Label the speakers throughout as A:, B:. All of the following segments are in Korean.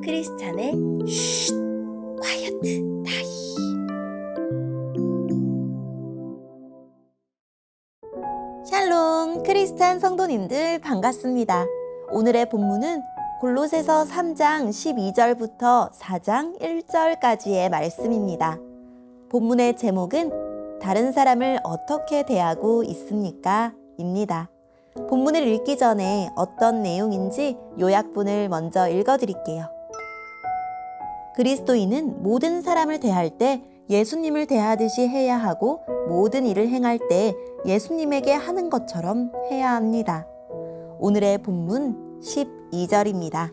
A: 크리스찬의 쉿 콰이어트 타임. 샬롬 크리스찬 성도님들 반갑습니다. 오늘의 본문은 골로새서 3장 12절부터 4장 1절까지의 말씀입니다. 본문의 제목은 다른 사람을 어떻게 대하고 있습니까? 입니다. 본문을 읽기 전에 어떤 내용인지 요약본을 먼저 읽어드릴게요. 그리스도인은 모든 사람을 대할 때 예수님을 대하듯이 해야 하고 모든 일을 행할 때 예수님에게 하는 것처럼 해야 합니다. 오늘의 본문 12절입니다.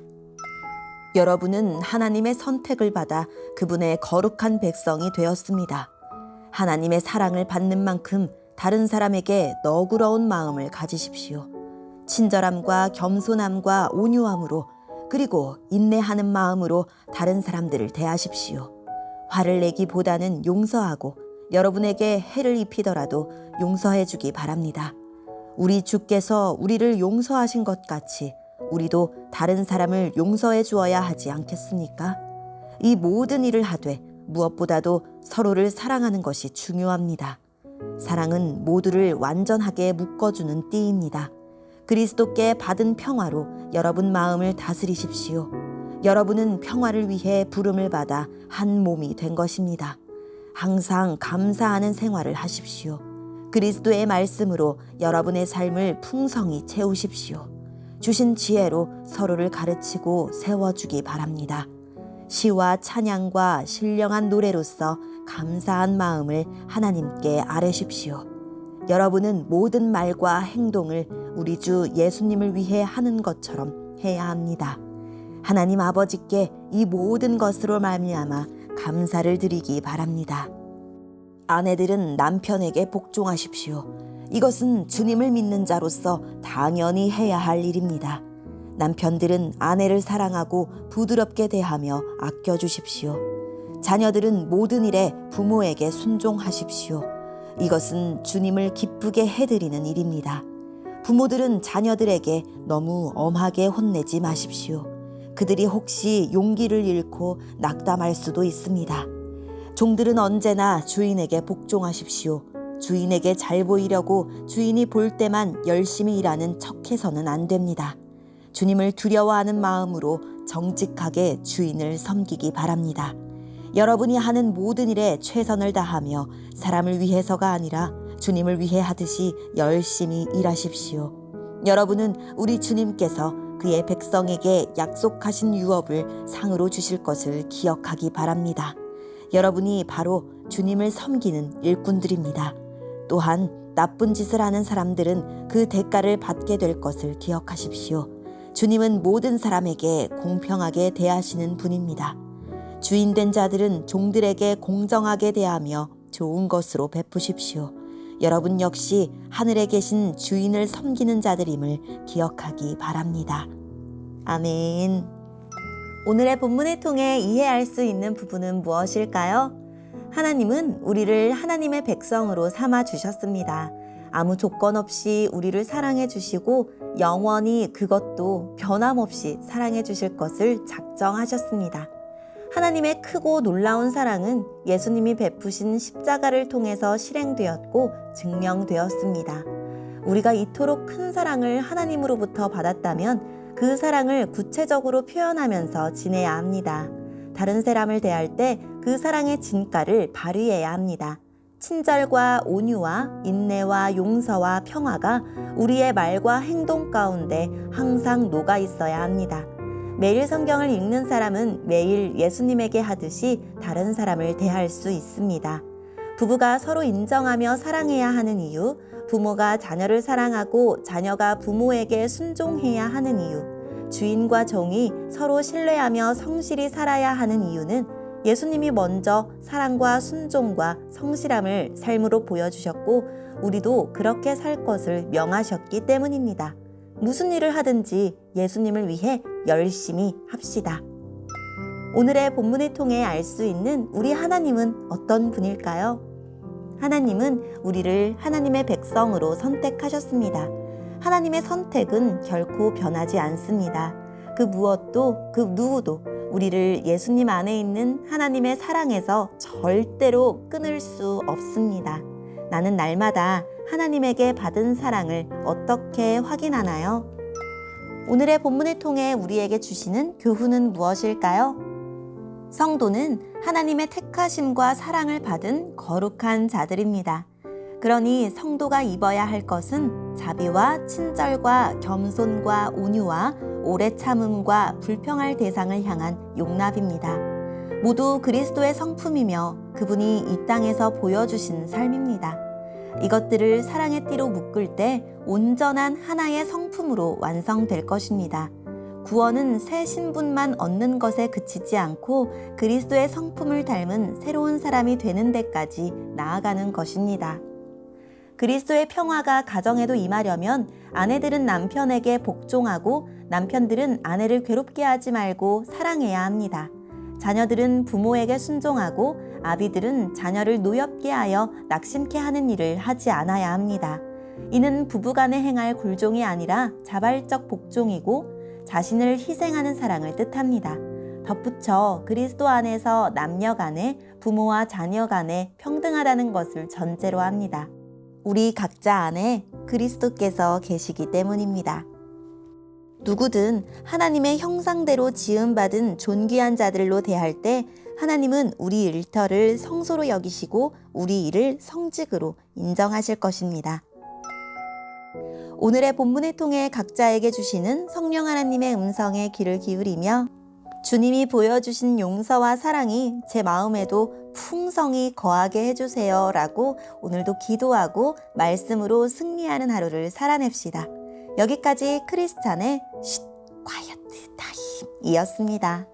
A: 여러분은 하나님의 선택을 받아 그분의 거룩한 백성이 되었습니다. 하나님의 사랑을 받는 만큼 다른 사람에게 너그러운 마음을 가지십시오. 친절함과 겸손함과 온유함으로 그리고 인내하는 마음으로 다른 사람들을 대하십시오. 화를 내기보다는 용서하고 여러분에게 해를 입히더라도 용서해 주기 바랍니다. 우리 주께서 우리를 용서하신 것 같이 우리도 다른 사람을 용서해 주어야 하지 않겠습니까? 이 모든 일을 하되 무엇보다도 서로를 사랑하는 것이 중요합니다. 사랑은 모두를 완전하게 묶어주는 띠입니다. 그리스도께 받은 평화로 여러분 마음을 다스리십시오. 여러분은 평화를 위해 부름을 받아 한 몸이 된 것입니다. 항상 감사하는 생활을 하십시오. 그리스도의 말씀으로 여러분의 삶을 풍성히 채우십시오. 주신 지혜로 서로를 가르치고 세워주기 바랍니다. 시와 찬양과 신령한 노래로서 감사한 마음을 하나님께 아뢰십시오. 여러분은 모든 말과 행동을 우리 주 예수님을 위해 하는 것처럼 해야 합니다. 하나님 아버지께 이 모든 것으로 말미암아 감사를 드리기 바랍니다. 아내들은 남편에게 복종하십시오. 이것은 주님을 믿는 자로서 당연히 해야 할 일입니다. 남편들은 아내를 사랑하고 부드럽게 대하며 아껴주십시오. 자녀들은 모든 일에 부모에게 순종하십시오. 이것은 주님을 기쁘게 해드리는 일입니다. 부모들은 자녀들에게 너무 엄하게 혼내지 마십시오. 그들이 혹시 용기를 잃고 낙담할 수도 있습니다. 종들은 언제나 주인에게 복종하십시오. 주인에게 잘 보이려고 주인이 볼 때만 열심히 일하는 척해서는 안 됩니다. 주님을 두려워하는 마음으로 정직하게 주인을 섬기기 바랍니다. 여러분이 하는 모든 일에 최선을 다하며 사람을 위해서가 아니라 주님을 위해 하듯이 열심히 일하십시오. 여러분은 우리 주님께서 그의 백성에게 약속하신 유업을 상으로 주실 것을 기억하기 바랍니다. 여러분이 바로 주님을 섬기는 일꾼들입니다. 또한 나쁜 짓을 하는 사람들은 그 대가를 받게 될 것을 기억하십시오. 주님은 모든 사람에게 공평하게 대하시는 분입니다. 주인된 자들은 종들에게 공정하게 대하며 좋은 것으로 베푸십시오. 여러분 역시 하늘에 계신 주인을 섬기는 자들임을 기억하기 바랍니다. 아멘. 오늘의 본문을 통해 이해할 수 있는 부분은 무엇일까요? 하나님은 우리를 하나님의 백성으로 삼아 주셨습니다. 아무 조건 없이 우리를 사랑해 주시고 영원히 그것도 변함없이 사랑해 주실 것을 작정하셨습니다. 하나님의 크고 놀라운 사랑은 예수님이 베푸신 십자가를 통해서 실행되었고 증명되었습니다. 우리가 이토록 큰 사랑을 하나님으로부터 받았다면 그 사랑을 구체적으로 표현하면서 지내야 합니다. 다른 사람을 대할 때 그 사랑의 진가를 발휘해야 합니다. 친절과 온유와 인내와 용서와 평화가 우리의 말과 행동 가운데 항상 녹아 있어야 합니다. 매일 성경을 읽는 사람은 매일 예수님에게 하듯이 다른 사람을 대할 수 있습니다. 부부가 서로 인정하며 사랑해야 하는 이유, 부모가 자녀를 사랑하고 자녀가 부모에게 순종해야 하는 이유, 주인과 종이 서로 신뢰하며 성실히 살아야 하는 이유는 예수님이 먼저 사랑과 순종과 성실함을 삶으로 보여주셨고 우리도 그렇게 살 것을 명하셨기 때문입니다. 무슨 일을 하든지 예수님을 위해 열심히 합시다. 오늘의 본문을 통해 알 수 있는 우리 하나님은 어떤 분일까요? 하나님은 우리를 하나님의 백성으로 선택하셨습니다. 하나님의 선택은 결코 변하지 않습니다. 그 무엇도 그 누구도 우리를 예수님 안에 있는 하나님의 사랑에서 절대로 끊을 수 없습니다. 나는 날마다 하나님에게 받은 사랑을 어떻게 확인하나요? 오늘의 본문을 통해 우리에게 주시는 교훈은 무엇일까요? 성도는 하나님의 택하심과 사랑을 받은 거룩한 자들입니다. 그러니 성도가 입어야 할 것은 자비와 친절과 겸손과 온유와 오래 참음과 불평할 대상을 향한 용납입니다. 모두 그리스도의 성품이며 그분이 이 땅에서 보여주신 삶입니다. 이것들을 사랑의 띠로 묶을 때 온전한 하나의 성품으로 완성될 것입니다. 구원은 새 신분만 얻는 것에 그치지 않고 그리스도의 성품을 닮은 새로운 사람이 되는 데까지 나아가는 것입니다. 그리스도의 평화가 가정에도 임하려면 아내들은 남편에게 복종하고 남편들은 아내를 괴롭게 하지 말고 사랑해야 합니다. 자녀들은 부모에게 순종하고 아비들은 자녀를 노엽게 하여 낙심케 하는 일을 하지 않아야 합니다. 이는 부부간에 행할 굴종이 아니라 자발적 복종이고 자신을 희생하는 사랑을 뜻합니다. 덧붙여 그리스도 안에서 남녀 간에 부모와 자녀 간에 평등하다는 것을 전제로 합니다. 우리 각자 안에 그리스도께서 계시기 때문입니다. 누구든 하나님의 형상대로 지음받은 존귀한 자들로 대할 때 하나님은 우리 일터를 성소로 여기시고 우리 일을 성직으로 인정하실 것입니다. 오늘의 본문을 통해 각자에게 주시는 성령 하나님의 음성에 귀를 기울이며 주님이 보여주신 용서와 사랑이 제 마음에도 풍성히 거하게 해주세요 라고 오늘도 기도하고 말씀으로 승리하는 하루를 살아냅시다. 여기까지 크리스찬의 쉿 콰이어트 타임이었습니다.